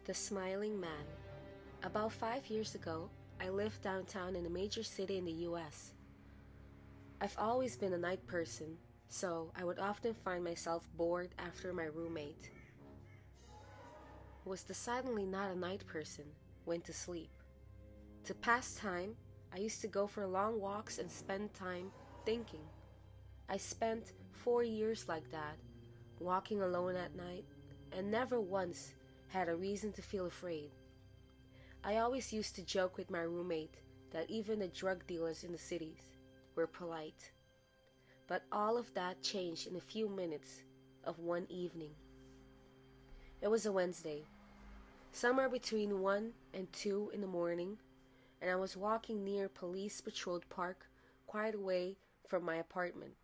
The Smiling Man. About 5 years ago, I lived downtown in a major city in the US. I've always been a night person, so I would often find myself bored after my roommate, who was decidedly not a night person, went to sleep. To pass time, I used to go for long walks and spend time thinking. I spent 4 years like that, walking alone at night, and never once had a reason to feel afraid. I always used to joke with my roommate that even the drug dealers in the cities were polite. But all of that changed in a few minutes of one evening. It was a Wednesday, somewhere between 1 and 2 in the morning, and I was walking near a police-patrolled park quite away from my apartment.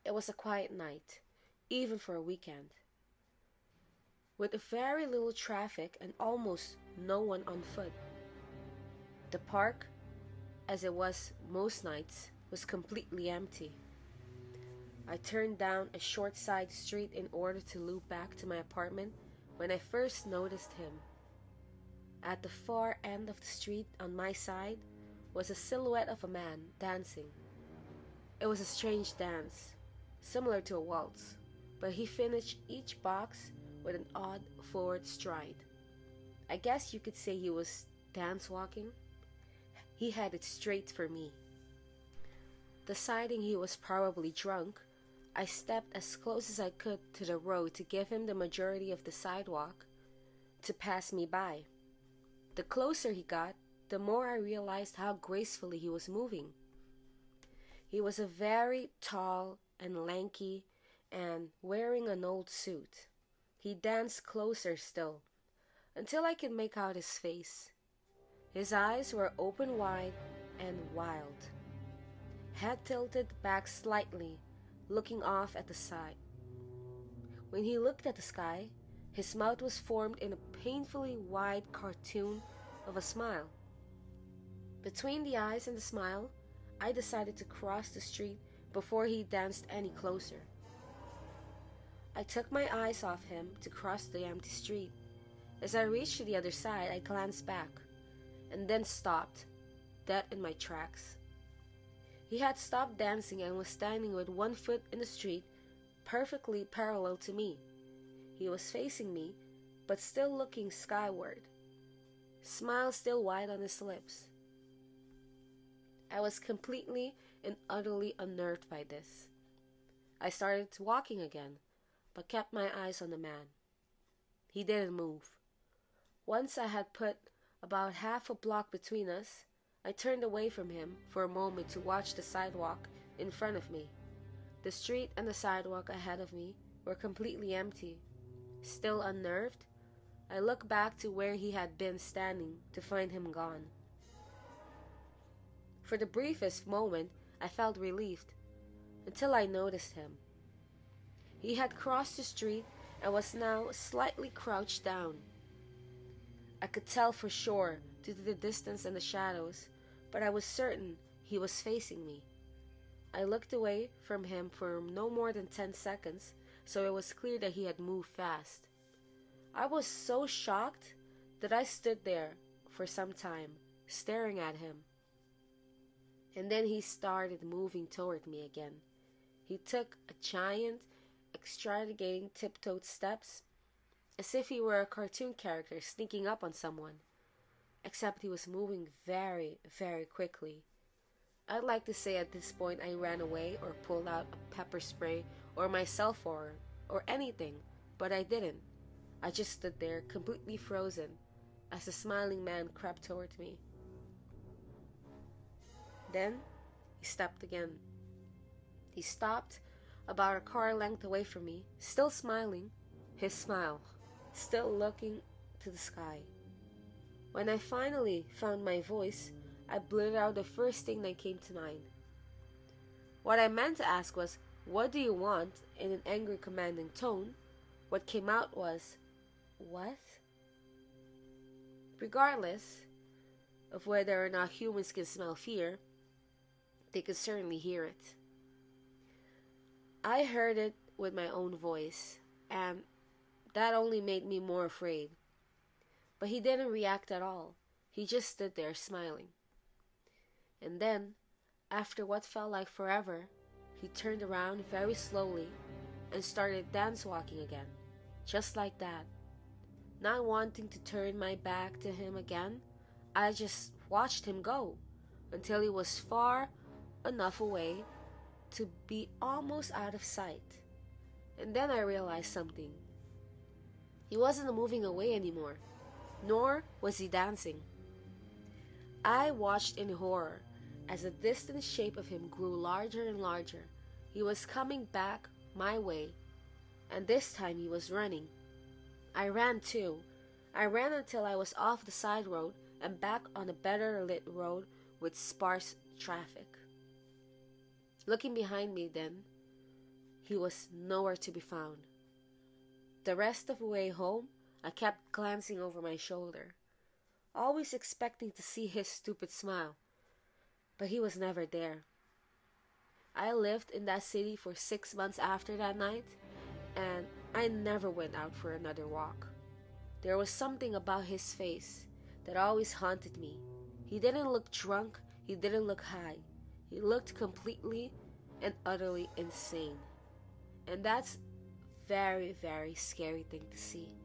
It was a quiet night, even for a weekend, with very little traffic and almost no one on foot. The park, as it was most nights, was completely empty. I turned down a short side street in order to loop back to my apartment when I first noticed him. At the far end of the street on my side was a silhouette of a man dancing. It was a strange dance, similar to a waltz, but he finished each box with an odd forward stride. I guess you could say he was dance walking. He headed straight for me. Deciding he was probably drunk, I stepped as close as I could to the road to give him the majority of the sidewalk to pass me by. The closer he got, the more I realized how gracefully he was moving. He was a very tall and lanky and wearing an old suit. He danced closer still, until I could make out his face. His eyes were open wide and wild, head tilted back slightly, looking off at the side. When he looked at the sky, his mouth was formed in a painfully wide cartoon of a smile. Between the eyes and the smile, I decided to cross the street before he danced any closer. I took my eyes off him to cross the empty street. As I reached the other side, I glanced back, and then stopped, dead in my tracks. He had stopped dancing and was standing with one foot in the street, perfectly parallel to me. He was facing me, but still looking skyward, smile still wide on his lips. I was completely and utterly unnerved by this. I started walking again, but kept my eyes on the man. He didn't move. Once I had put about half a block between us, I turned away from him for a moment to watch the sidewalk in front of me. The street and the sidewalk ahead of me were completely empty. Still unnerved, I looked back to where he had been standing to find him gone. For the briefest moment, I felt relieved, until I noticed him. He had crossed the street and was now slightly crouched down. I could tell for sure due to the distance and the shadows, but I was certain he was facing me. I looked away from him for no more than 10 seconds, so it was clear that he had moved fast. I was so shocked that I stood there for some time, staring at him. And then he started moving toward me again. He took a giant, extricating tiptoed steps, as if he were a cartoon character sneaking up on someone, except he was moving very, very quickly. I'd like to say at this point I ran away or pulled out a pepper spray or my cell phone or anything, but I didn't. I just stood there completely frozen as the smiling man crept toward me. Then he stepped again. He stopped about a car length away from me, still smiling, his smile, still looking to the sky. When I finally found my voice, I blurted out the first thing that came to mind. What I meant to ask was, "What do you want?" in an angry, commanding tone. What came out was, "What?" Regardless of whether or not humans can smell fear, they could certainly hear it. I heard it with my own voice, and that only made me more afraid. but he didn't react at all. He just stood there smiling. And then, after what felt like forever, he turned around very slowly and started dance walking again, just like that. Not wanting to turn my back to him again, I just watched him go until he was far enough away to be almost out of sight. And then I realized something. He wasn't moving away anymore, nor was he dancing. I watched in horror as the distant shape of him grew larger and larger. He was coming back my way, and this time he was running. I ran too. I ran until I was off the side road and back on a better lit road with sparse traffic. Looking behind me then, he was nowhere to be found. The rest of the way home, I kept glancing over my shoulder, always expecting to see his stupid smile, but he was never there. I lived in that city for 6 months after that night, and I never went out for another walk. There was something about his face that always haunted me. He didn't look drunk, he didn't look high. He looked completely and utterly insane. And that's very, very scary thing to see.